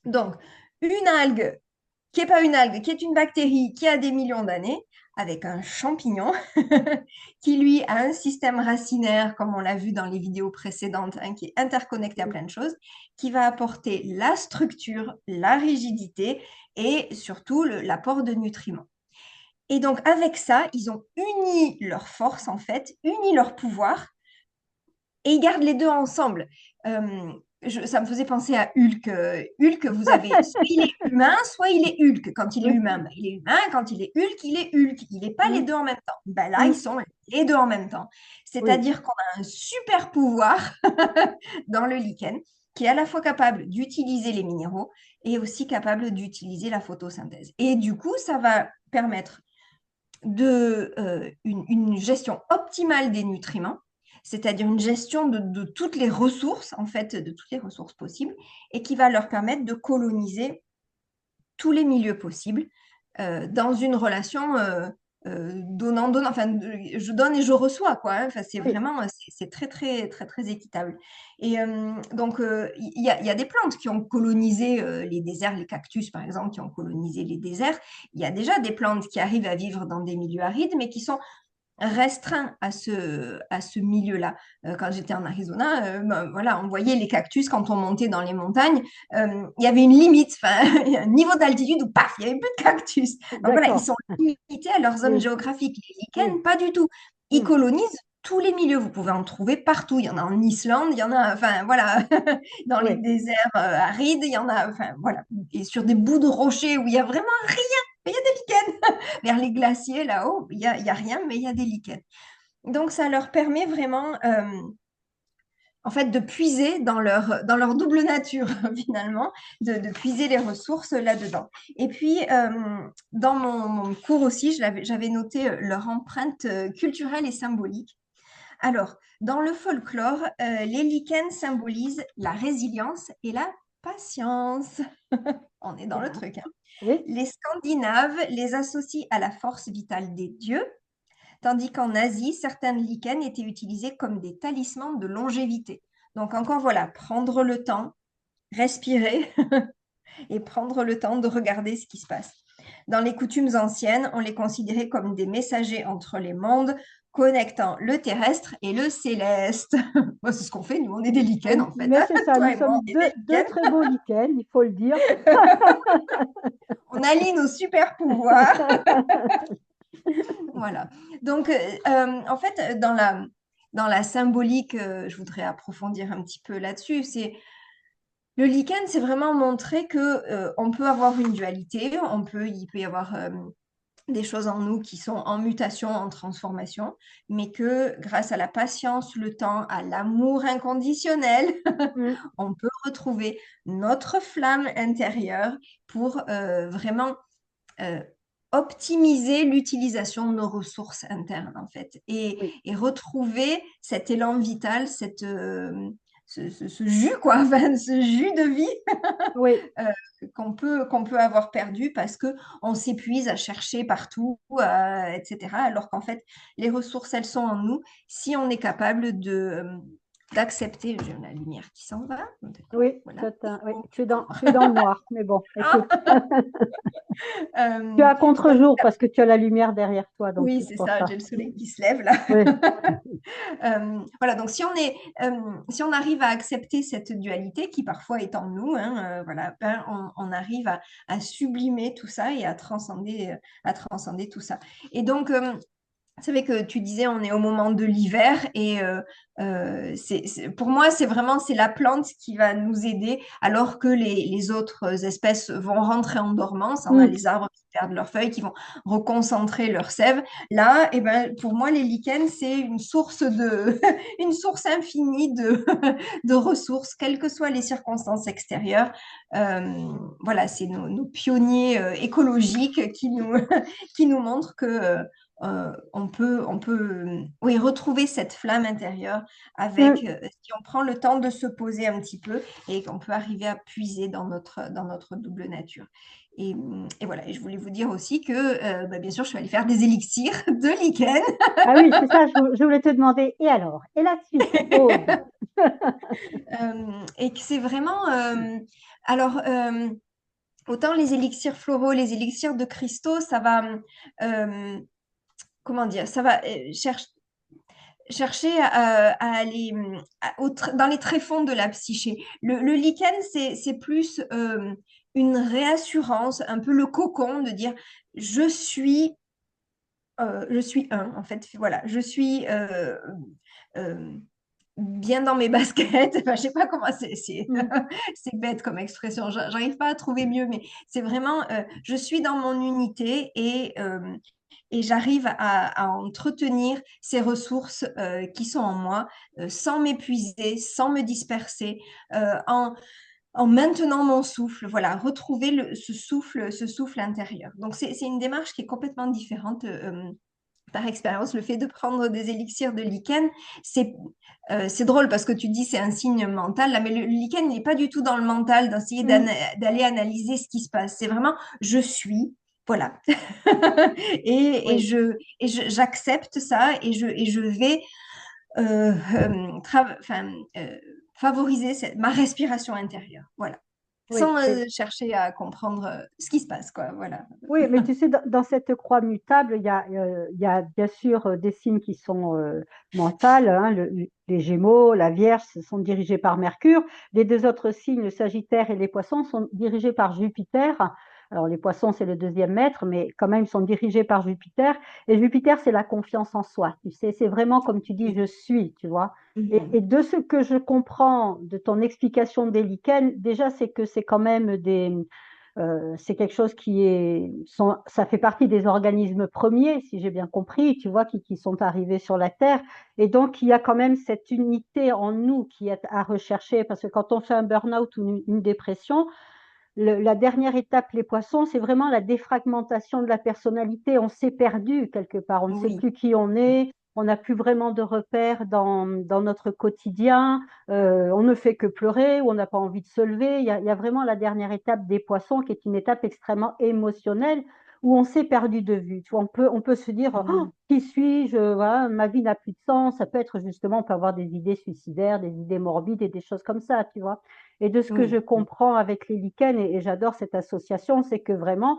Donc, une algue qui n'est pas une algue, qui est une bactérie qui a des millions d'années, avec un champignon qui, lui, a un système racinaire, comme on l'a vu dans les vidéos précédentes, hein, qui est interconnecté à plein de choses, qui va apporter la structure, la rigidité et surtout l'apport de nutriments. Et donc, avec ça, ils ont uni leur force, en fait, uni leur pouvoir, et ils gardent les deux ensemble. Ça me faisait penser à Hulk. Hulk, vous avez soit il est humain, soit il est Hulk. Quand il est Oui. humain, ben, il est humain. Quand il est Hulk, il est Hulk. Il n'est pas les Mm. deux en même temps. Ben là, ils Mm. sont les deux en même temps. Oui. C'est-à-dire qu'on a un super pouvoir dans le lichen qui est à la fois capable d'utiliser les minéraux et aussi capable d'utiliser la photosynthèse. Et du coup, ça va permettre une gestion optimale des nutriments, c'est-à-dire une gestion de toutes les ressources, en fait, de toutes les ressources possibles, et qui va leur permettre de coloniser tous les milieux possibles dans une relation donnant, enfin, je donne et je reçois, quoi, hein. Enfin, c'est Oui. vraiment, c'est très, très, très, très équitable. Et donc, il y a des plantes qui ont colonisé les déserts, les cactus, par exemple, qui ont colonisé les déserts. Il y a déjà des plantes qui arrivent à vivre dans des milieux arides, mais qui sont restreint à ce milieu-là. Quand j'étais en Arizona, ben, voilà, on voyait les cactus quand on montait dans les montagnes. Il y avait une limite, un niveau d'altitude où paf, il n'y avait plus de cactus. Donc voilà, ils D'accord. sont limités à leur zone Oui. géographique. Les Oui. lichens, pas du tout. Ils Mm. colonisent tous les milieux. Vous pouvez en trouver partout. Il y en a en Islande, il y en a, enfin voilà, dans les Oui. déserts arides, il y en a, enfin voilà, et sur des bouts de rochers où il y a vraiment rien, mais il y a des lichens. Vers les glaciers là-haut, il y a rien, mais il y a des lichens. Donc, ça leur permet vraiment, en fait, de puiser dans leur double nature, finalement, de puiser les ressources là-dedans. Et puis, dans mon cours aussi, j'avais noté leur empreinte culturelle et symbolique. Alors, dans le folklore, les lichens symbolisent la résilience et la patience. On est dans le Bien. truc, hein. Oui, Les Scandinaves les associent à la force vitale des dieux, tandis qu'en Asie, certains lichens étaient utilisés comme des talismans de longévité. Donc encore voilà, prendre le temps, respirer et prendre le temps de regarder ce qui se passe. Dans les coutumes anciennes, on les considérait comme des messagers entre les mondes, connectant le terrestre et le céleste. Bon, c'est ce qu'on fait, nous, on est des lichens en fait, mais hein. c'est ça, nous Toi et moi, sommes on est des deux lichens. très beaux lichens, il faut le dire. On allie nos super pouvoirs. Voilà. Donc, en fait, dans la symbolique, je voudrais approfondir un petit peu là-dessus. C'est le lichen, c'est vraiment montrer que on peut avoir une dualité, il peut y avoir des choses en nous qui sont en mutation, en transformation, mais que grâce à la patience, le temps, à l'amour inconditionnel, Mm. on peut retrouver notre flamme intérieure pour vraiment euh, optimiser l'utilisation de nos ressources internes, en fait, Oui, et retrouver cet élan vital, ce jus, quoi, enfin, ce jus de vie oui. qu'on peut avoir perdu parce que on s'épuise à chercher partout, etc. Alors qu'en fait, les ressources, elles sont en nous. Si on est capable d'accepter, j'ai la lumière qui s'en va, d'accord, Oui, voilà. oui, Donc, tu es dans le noir, mais bon, écoute, tu es euh, à contre-jour parce que tu as la lumière derrière toi, donc oui, c'est c'est pour ça, ça. j'ai le soleil qui se lève là. Oui, Voilà, donc si on arrive à accepter cette dualité qui parfois est en nous, hein, voilà, ben, on arrive à sublimer tout ça et à transcender tout ça. Et donc, c'est vrai que tu disais, on est au moment de l'hiver et pour moi, c'est la plante qui va nous aider alors que les autres espèces vont rentrer en dormance. On a mm, les arbres qui perdent leurs feuilles, qui vont reconcentrer leurs sève. Là, eh ben, pour moi, les lichens, c'est une source une source infinie de ressources, quelles que soient les circonstances extérieures. Voilà, c'est nos pionniers écologiques qui nous montrent que on peut oui, retrouver cette flamme intérieure avec, mm. si on prend le temps de se poser un petit peu et qu'on peut arriver à puiser dans notre double nature. Et voilà, et je voulais vous dire aussi que, bah, bien sûr, je suis allée faire des élixirs de lichen. Ah oui, c'est ça, je voulais te demander. Et alors? Et la suite? Ose. Et que c'est vraiment... alors, autant les élixirs floraux, les élixirs de cristaux, ça va... euh, comment dire? Ça va chercher à aller dans les tréfonds de la psyché. Le lichen, c'est plus une réassurance, un peu le cocon de dire je suis un, en fait, voilà, je suis euh, bien dans mes baskets. Enfin, je sais pas comment Mm, c'est bête comme expression. J'arrive pas à trouver mieux, mais c'est vraiment je suis dans mon unité et j'arrive à entretenir ces ressources qui sont en moi sans m'épuiser, sans me disperser, en maintenant mon souffle. Voilà, retrouver ce souffle intérieur. Donc, c'est une démarche qui est complètement différente. Par expérience, le fait de prendre des élixirs de lichen, c'est drôle parce que tu dis c'est un signe mental, là, mais le lichen n'est pas du tout dans le mental d'essayer mm. d'aller analyser ce qui se passe. C'est vraiment je suis, voilà. Oui. J'accepte ça et je vais enfin, favoriser ma respiration intérieure. Voilà. Oui, Sans oui. chercher à comprendre ce qui se passe, quoi. Voilà. Oui, mais tu sais, dans cette croix mutable, il y a bien sûr des signes qui sont mentales, hein, les Gémeaux, la Vierge sont dirigés par Mercure. Les deux autres signes, le Sagittaire et les Poissons, sont dirigés par Jupiter. Alors, les Poissons, c'est le deuxième maître, mais quand même, ils sont dirigés par Jupiter. Et Jupiter, c'est la confiance en soi. Tu sais, c'est vraiment comme tu dis, Oui. je suis, tu vois. Et Mhm. de ce que je comprends de ton explication des lichens, déjà, c'est que c'est quand même C'est quelque chose ça fait partie des organismes premiers, si j'ai bien compris, tu vois, qui sont arrivés sur la Terre. Et donc, il y a quand même cette unité en nous qui est à rechercher, parce que quand on fait un burn-out ou une dépression, la dernière étape, les poissons, c'est vraiment la défragmentation de la personnalité. On s'est perdu quelque part, on ne sait Oui. plus qui on est, on n'a plus vraiment de repères dans notre quotidien, on ne fait que pleurer ou on n'a pas envie de se lever. Il y a vraiment la dernière étape des poissons qui est une étape extrêmement émotionnelle où on s'est perdu de vue. Tu vois, on peut se dire, oh, Mm. qui suis-je? Voilà, ma vie n'a plus de sens. Ça peut être justement, on peut avoir des idées suicidaires, des idées morbides et des choses comme ça, tu vois. Et de ce que je Oui. comprends avec les lichens, et j'adore cette association, c'est que vraiment,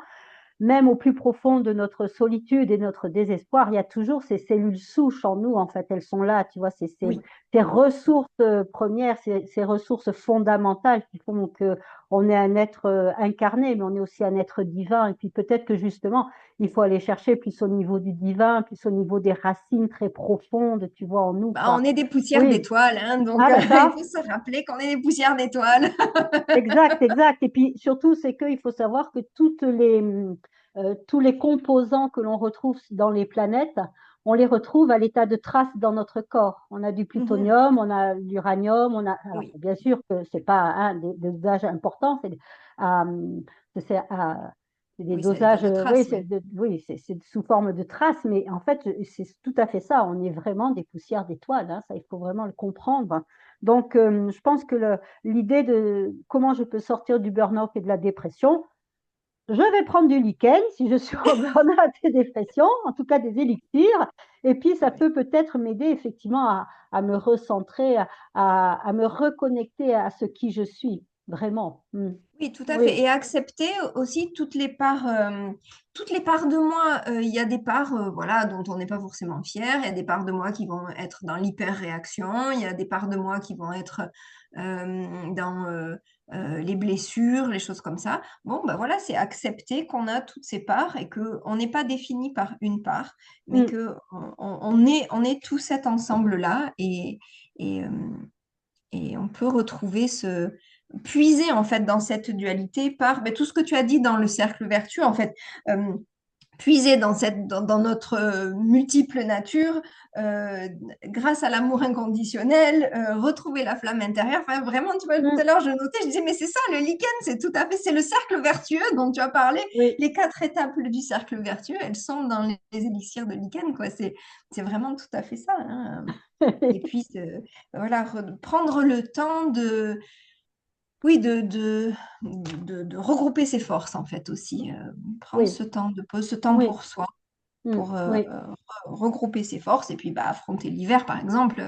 même au plus profond de notre solitude et notre désespoir, il y a toujours ces cellules souches en nous, en fait, elles sont là, tu vois, c'est ces, Oui. ces ressources premières, ces ressources fondamentales qui font que on est un être incarné, mais on est aussi un être divin. Et puis peut-être que justement, il faut aller chercher plus au niveau du divin, plus au niveau des racines très profondes, tu vois, en nous, Bah, quoi. on est des poussières Oui, d'étoiles, hein, donc ah ben il ça, faut se rappeler qu'on est des poussières d'étoiles. exact, exact. Et puis surtout, c'est qu'il faut savoir que tous les composants que l'on retrouve dans les planètes, on les retrouve à l'état de trace dans notre corps. On a du Mhm. plutonium, on a de l'uranium, alors Oui, bien sûr que c'est pas un des dosages importants, euh, c'est à- c'est des oui, c'est à l'état dosages, de oui, trace, oui. c'est sous forme de traces, mais en fait, c'est tout à fait ça. On est vraiment des poussières d'étoiles, hein, ça, il faut vraiment le comprendre. Donc, je pense que l'idée de comment je peux sortir du burn-out et de la dépression, je vais prendre du lichen si je suis en burn-out et dépression, en tout cas des élixirs, et puis ça Ouais. peut peut-être m'aider effectivement à me recentrer, à me reconnecter à ce qui je suis, vraiment. Oui, tout à fait. Oui, Et accepter aussi toutes les parts de moi. Il y a des parts, voilà, dont on n'est pas forcément fier. Il y a des parts de moi qui vont être dans l'hyper-réaction. Il y a des parts de moi qui vont être dans les blessures, les choses comme ça. Bon, ben voilà, c'est accepter qu'on a toutes ces parts et que on n'est pas défini par une part, mais mm, que on est tout cet ensemble-là et, euh, et on peut retrouver puiser en fait dans cette dualité par tout ce que tu as dit dans le cercle vertueux en fait. Euh, Puiser dans notre multiple nature, euh, grâce à l'amour inconditionnel, retrouver la flamme intérieure. Enfin, vraiment, tu vois, tout à mm, l'heure, je notais, je disais, mais c'est ça, le lichen, c'est tout à fait, c'est le cercle vertueux dont tu as parlé. oui. Les 4 étapes du cercle vertueux, elles sont dans les élixirs de lichen, quoi. C'est vraiment tout à fait ça, hein. Et puis, voilà, prendre le temps oui, de regrouper ses forces, en fait, aussi. Prendre Oui, ce temps de pause, ce temps oui, pour soi, pour oui. regrouper ses forces et puis affronter l'hiver, par exemple,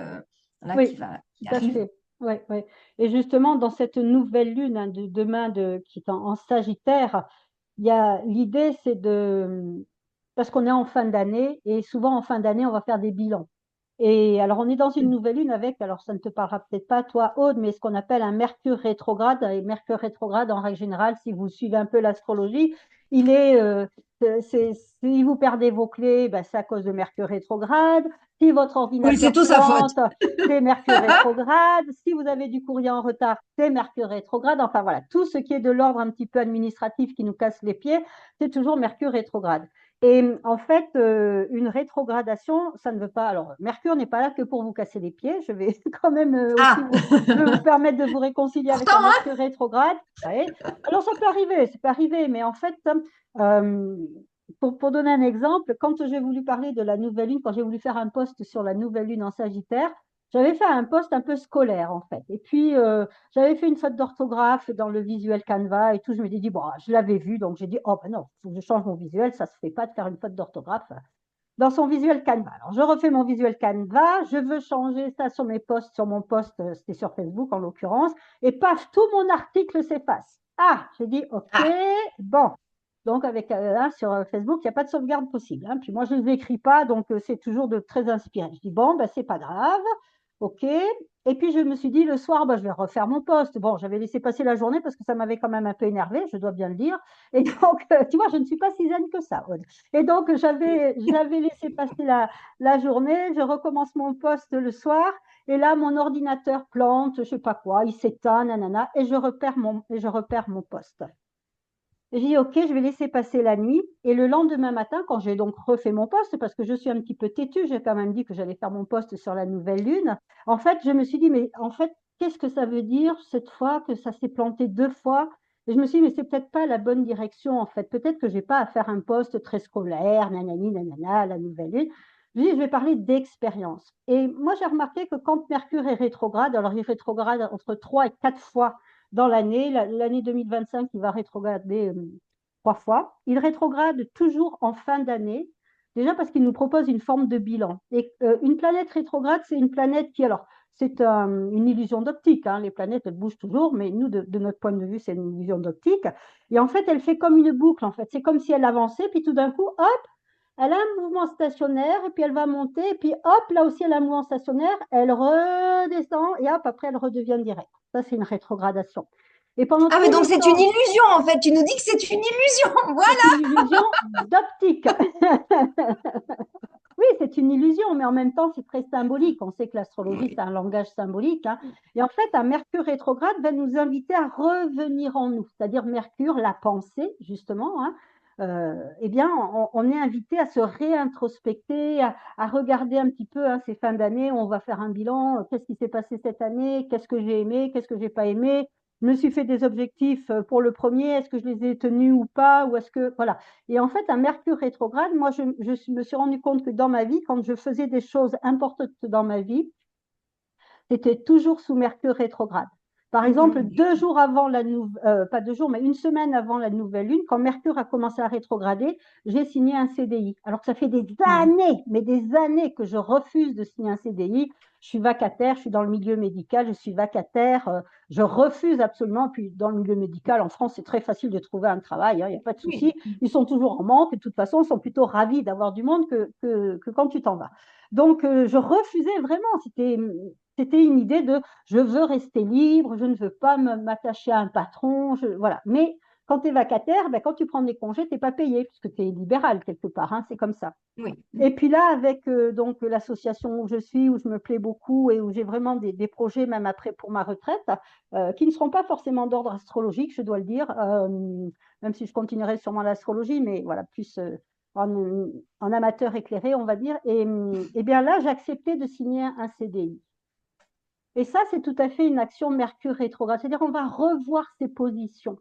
là, Oui, qui tout à arrive. fait. Ouais, ouais. Et justement, dans cette nouvelle lune hein, de demain qui est en Sagittaire, il y a l'idée, c'est parce qu'on est en fin d'année et souvent en fin d'année, on va faire des bilans. Et alors, on est dans une nouvelle lune avec, alors ça ne te parlera peut-être pas, toi, Aude, mais ce qu'on appelle un Mercure rétrograde. Et Mercure rétrograde, en règle générale, si vous suivez un peu l'astrologie, il est, si vous perdez vos clés, ben, c'est à cause de Mercure rétrograde. Si votre Oui, c'est ordinateur tout sa faute. plante, c'est Mercure rétrograde. Si vous avez du courrier en retard, c'est Mercure rétrograde. Enfin voilà, tout ce qui est de l'ordre un petit peu administratif qui nous casse les pieds, c'est toujours Mercure rétrograde. Et en fait, une rétrogradation, ça ne veut pas. Alors, Mercure n'est pas là que pour vous casser les pieds. Je vais quand même aussi Ah, vous permettre de vous réconcilier avec pourtant, un hein. Mercure rétrograde. Ouais. Alors, ça peut arriver, mais en fait, euh, pour donner un exemple, quand j'ai voulu parler de la nouvelle lune, quand j'ai voulu faire un post sur la nouvelle lune en Sagittaire, j'avais fait un post un peu scolaire en fait. Et puis, j'avais fait une faute d'orthographe dans le visuel Canva et tout. Je m'étais dit, bon, je l'avais vu, donc j'ai dit, oh ben non, il faut que je change mon visuel, ça ne se fait pas de faire une faute d'orthographe dans son visuel Canva. Alors, je refais mon visuel Canva, je veux changer ça sur mes posts, sur mon post, c'était sur Facebook en l'occurrence, et paf, tout mon article s'efface. Ah, j'ai dit, ok, Ah, bon. Donc, avec là, sur Facebook, il n'y a pas de sauvegarde possible. Hein. Puis moi, je ne les écris pas, donc c'est toujours de très inspiré. Je dis, bon, ben, c'est pas grave, ok. Et puis, je me suis dit, le soir, ben, je vais refaire mon post. Bon, j'avais laissé passer la journée parce que ça m'avait quand même un peu énervé, je dois bien le dire. Et donc, tu vois, je ne suis pas si zen que ça, Aude. Et donc, j'avais laissé passer la journée, je recommence mon poste le soir, et là, mon ordinateur plante, je sais pas quoi, il s'éteint, nanana, et je repère mon poste. J'ai dit, OK, je vais laisser passer la nuit. Et le lendemain matin, quand j'ai donc refait mon poste, parce que je suis un petit peu têtue, j'ai quand même dit que j'allais faire mon poste sur la nouvelle lune. En fait, je me suis dit, mais en fait, qu'est-ce que ça veut dire cette fois que ça s'est planté 2 fois? Et je me suis dit, mais c'est peut-être pas la bonne direction, en fait. Peut-être que j'ai pas à faire un poste très scolaire, nanani, nanana, la nouvelle lune. Je dis, je vais parler d'expérience. Et moi, j'ai remarqué que quand Mercure est rétrograde, alors il rétrograde entre 3 et 4 fois dans l'année. L'année 2025, il va rétrograder 3 fois. Il rétrograde toujours en fin d'année, déjà parce qu'il nous propose une forme de bilan. Et une planète rétrograde, c'est une planète qui, alors, c'est une illusion d'optique. Hein. Les planètes, elles bougent toujours, mais nous, de notre point de vue, c'est une illusion d'optique. Et en fait, elle fait comme une boucle. En fait, c'est comme si elle avançait, puis tout d'un coup, hop, elle a un mouvement stationnaire, et puis elle va monter, et puis hop, là aussi, elle a un mouvement stationnaire, elle redescend, et hop, après, elle redevient directe. Ça, c'est une rétrogradation. Et pendant Ah, mais tout donc le c'est une temps, illusion en fait. Tu nous dis que c'est une illusion. c'est Voilà. une illusion d'optique. Oui, c'est une illusion, mais en même temps, c'est très symbolique. On sait que l'astrologie, c'est Oui. un langage symbolique. Hein. Et en fait, un Mercure rétrograde va nous inviter à revenir en nous, c'est-à-dire Mercure, la pensée, justement. Hein. Eh bien, on est invité à se réintrospecter, à regarder un petit peu hein, ces fins d'année. On va faire un bilan. Qu'est-ce qui s'est passé cette année? Qu'est-ce que j'ai aimé? Qu'est-ce que j'ai pas aimé? Je me suis fait des objectifs pour le premier. Est-ce que je les ai tenus ou pas? Ou est-ce que voilà. Et en fait, un Mercure rétrograde, moi, je me suis rendu compte que dans ma vie, quand je faisais des choses importantes dans ma vie, c'était toujours sous Mercure rétrograde. Par exemple, Mhm. 2 jours avant la nouvelle, pas 2 jours, mais une semaine avant la nouvelle lune, quand Mercure a commencé à rétrograder, j'ai signé un CDI. Alors que ça fait des Ouais. années, mais des années que je refuse de signer un CDI. Je suis vacataire, je suis dans le milieu médical, je suis vacataire, je refuse absolument. Puis dans le milieu médical, en France, c'est très facile de trouver un travail, hein, il n'y a pas de souci. Oui. Ils sont toujours en manque et de toute façon, ils sont plutôt ravis d'avoir du monde que quand tu t'en vas. Donc, je refusais vraiment. C'était une idée de je veux rester libre, je ne veux pas m'attacher à un patron, voilà. Mais quand tu es vacataire, ben, quand tu prends des congés, tu n'es pas payé, puisque tu es libéral quelque part, hein, c'est comme ça. Oui. Et puis là, avec donc l'association où je suis, où je me plais beaucoup et où j'ai vraiment des projets, même après pour ma retraite, qui ne seront pas forcément d'ordre astrologique, je dois le dire, même si je continuerai sûrement l'astrologie, mais voilà, plus en amateur éclairé, on va dire. Et bien là, j'ai accepté de signer un CDI. Et ça, c'est tout à fait une action Mercure rétrograde. C'est-à-dire qu'on va revoir ses positions.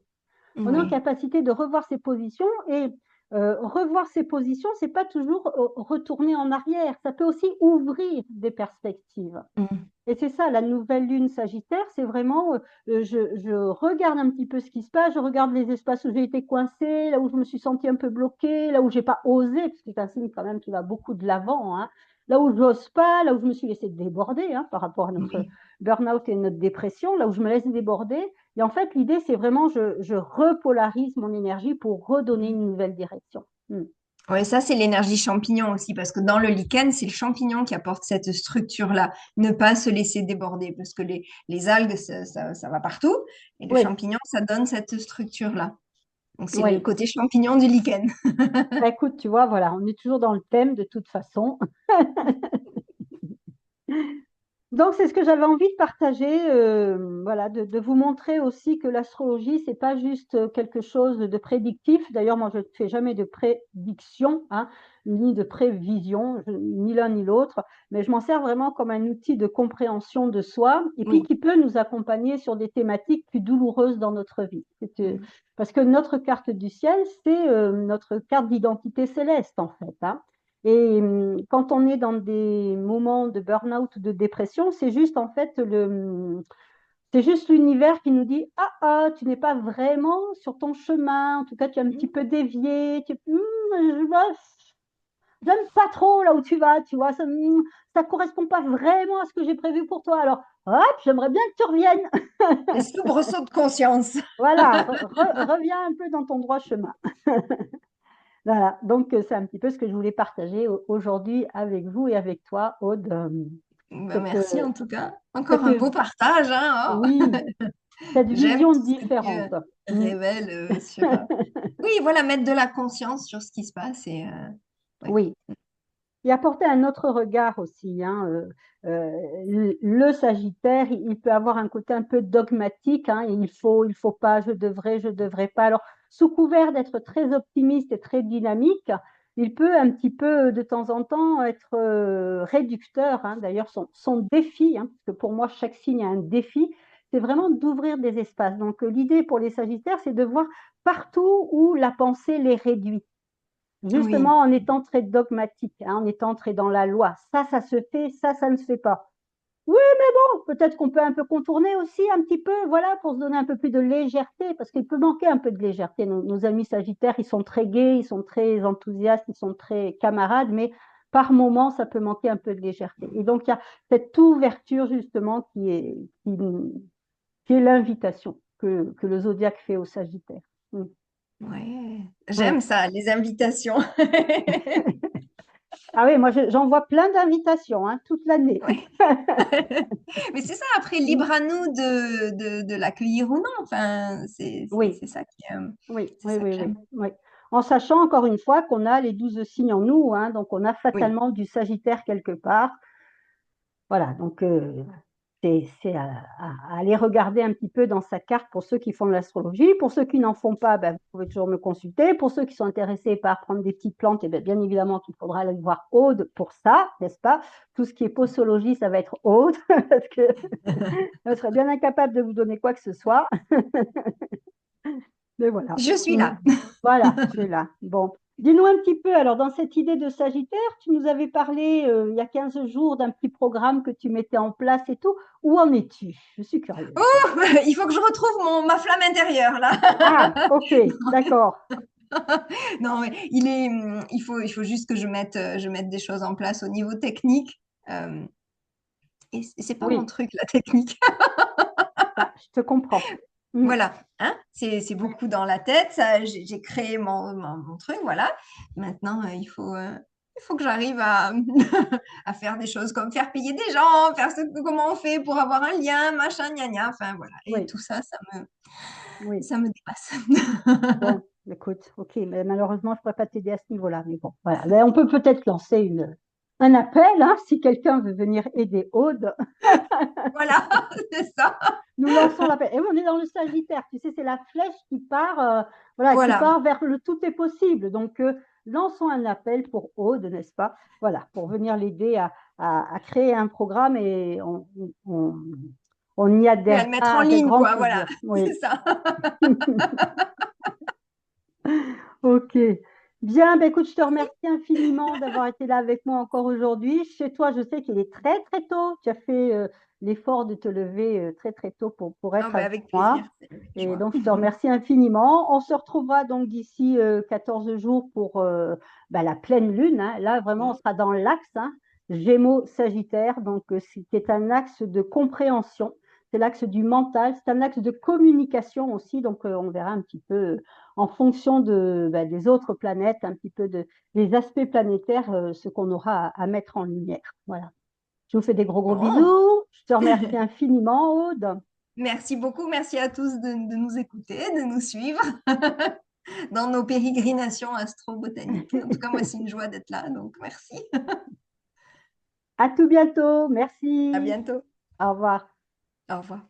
On est en Oui. capacité de revoir ses positions et revoir ses positions, c'est pas toujours retourner en arrière. Ça peut aussi ouvrir des perspectives. Mhm. Et c'est ça, la nouvelle lune Sagittaire, c'est vraiment, je regarde un petit peu ce qui se passe, je regarde les espaces où j'ai été coincée, là où je me suis sentie un peu bloquée, là où j'ai pas osé, parce que c'est un signe quand même qui va beaucoup de l'avant, hein. Là où je n'ose pas, là où je me suis laissée déborder hein, par rapport à notre Oui. burn-out et notre dépression, là où je me laisse déborder. Et en fait, l'idée, c'est vraiment, je repolarise mon énergie pour redonner une nouvelle direction. Hmm. Ouais, ça, c'est l'énergie champignon aussi, parce que dans le lichen, c'est le champignon qui apporte cette structure-là. Ne pas se laisser déborder, parce que les algues, ça va partout, et le Oui, champignon, ça donne cette structure-là. Donc, c'est le oui. côté champignon du lichen. Bah, écoute, tu vois, voilà, on est toujours dans le thème de toute façon. Donc, c'est ce que j'avais envie de partager, voilà, de vous montrer aussi que l'astrologie, c'est pas juste quelque chose de prédictif. D'ailleurs, moi, je ne fais jamais de prédiction, hein, ni de prévision, ni l'un ni l'autre, mais je m'en sers vraiment comme un outil de compréhension de soi et puis Oui. qui peut nous accompagner sur des thématiques plus douloureuses dans notre vie. Mhm. Parce que notre carte du ciel, c'est notre carte d'identité céleste, en fait, hein. Et quand on est dans des moments de burn-out ou de dépression, c'est juste en fait c'est juste l'univers qui nous dit ah ah tu n'es pas vraiment sur ton chemin, en tout cas tu es un petit peu dévié, j'aime pas trop là où tu vas, tu vois, ça correspond pas vraiment à ce que j'ai prévu pour toi. Alors hop, j'aimerais bien que tu reviennes. Un soubresaut de conscience. Voilà, reviens un peu dans ton droit chemin. Voilà, donc c'est un petit peu ce que je voulais partager aujourd'hui avec vous et avec toi, Aude. Ben, Cette, merci en tout cas. Encore cette, un beau partage, hein, oui, oh. cette J'aime vision tout ce que différente. tu Mm. révèles sur... Oui, voilà, mettre de la conscience sur ce qui se passe. Et, ouais. Oui. et apporter un autre regard aussi, hein. Le Sagittaire, il peut avoir un côté un peu dogmatique, hein. Il faut pas, je devrais pas. Alors, sous couvert d'être très optimiste et très dynamique, il peut un petit peu de temps en temps être réducteur, hein. D'ailleurs, son défi, hein, parce que pour moi, chaque signe a un défi, c'est vraiment d'ouvrir des espaces. Donc, l'idée pour les Sagittaires, c'est de voir partout où la pensée les réduit. Oui, Justement, en étant très dogmatique, hein, en étant très dans la loi. Ça se fait, ça ne se fait pas. Oui, mais bon, peut-être qu'on peut un peu contourner aussi un petit peu, voilà, pour se donner un peu plus de légèreté, parce qu'il peut manquer un peu de légèreté. Nos amis Sagittaires, ils sont très gais, ils sont très enthousiastes, ils sont très camarades, mais par moments, ça peut manquer un peu de légèreté. Et donc, il y a cette ouverture, justement, qui est l'invitation que le zodiaque fait au Sagittaire. Mm. ouais. Ouais. J'aime ça, les invitations. Ah oui, moi j'envoie plein d'invitations, hein, toute l'année. Ouais. Mais c'est ça, après, libre à nous de l'accueillir ou non. Enfin, Oui, c'est ça oui, c'est oui, ça que oui, oui, j'aime. oui. En sachant encore une fois qu'on a les 12 signes en nous, hein, donc on a Oui. fatalement du Sagittaire quelque part. Voilà, donc c'est à aller regarder un petit peu dans sa carte pour ceux qui font de l'astrologie. Pour ceux qui n'en font pas, ben, vous pouvez toujours me consulter. Pour ceux qui sont intéressés par prendre des petites plantes, et bien évidemment qu'il faudra aller voir Aude pour ça, n'est-ce pas? Tout ce qui est posologie, ça va être Aude, parce que je serais bien incapable de vous donner quoi que ce soit. Mais voilà. Je suis Mm. là. Voilà, tu es là. Bon. Dis-nous un petit peu, alors dans cette idée de Sagittaire, tu nous avais parlé il y a 15 jours d'un petit programme que tu mettais en place et tout. Où en es-tu? Je suis curieuse. Oh, il faut que je retrouve ma flamme intérieure, là. Ah, ok, d'accord. Non, mais il faut juste que je mette des choses en place au niveau technique. Euh, et c'est pas mon Oui, truc, la technique. bah, je te comprends. Mm. Voilà, hein, c'est beaucoup dans la tête. Ça, j'ai créé mon truc, voilà. Maintenant, il faut que j'arrive à, à faire des choses comme faire payer des gens, faire comment on fait pour avoir un lien, machin, gna gna. Enfin, voilà. Et Oui, tout ça, oui. ça me dépasse. Bon, écoute, ok, mais malheureusement, je ne pourrais pas t'aider à ce niveau-là. Mais bon, voilà. Mais on peut peut-être lancer un appel, hein, si quelqu'un veut venir aider Aude. Voilà, c'est ça. Nous lançons l'appel. Et on est dans le Sagittaire, tu sais, c'est la flèche qui part, voilà, qui Voilà. part vers le tout est possible. Donc, lançons un appel pour Aude, n'est-ce pas? Voilà, pour venir l'aider à créer un programme et on y Oui, à le mettre adhérera en avec ligne, grand quoi. Voilà, plaisir. c'est Oui, ça. ok. Bien, ben écoute, je te remercie infiniment d'avoir été là avec moi encore aujourd'hui. Chez toi, je sais qu'il est très, très tôt. Tu as fait l'effort de te lever très, très tôt pour Non, être ben, avec avec moi. plaisir, c'est avec Et joie. donc, je te remercie infiniment. On se retrouvera donc d'ici 14 jours pour ben, la pleine lune, hein. Là, vraiment, on sera dans l'axe, hein, Gémeaux-Sagittaire. Donc, c'est un axe de compréhension. C'est l'axe du mental. C'est un axe de communication aussi. Donc, on verra un petit peu en fonction ben, des autres planètes, un petit peu des aspects planétaires, ce qu'on aura à mettre en lumière. Voilà. Je vous fais des gros, gros Bon. bisous. Je te remercie infiniment, Aude. Merci beaucoup. Merci à tous de nous écouter, de nous suivre dans nos pérégrinations astro-botaniques. En tout cas, moi, c'est une joie d'être là, donc merci. À tout bientôt. À Merci. bientôt. Au revoir. Au revoir.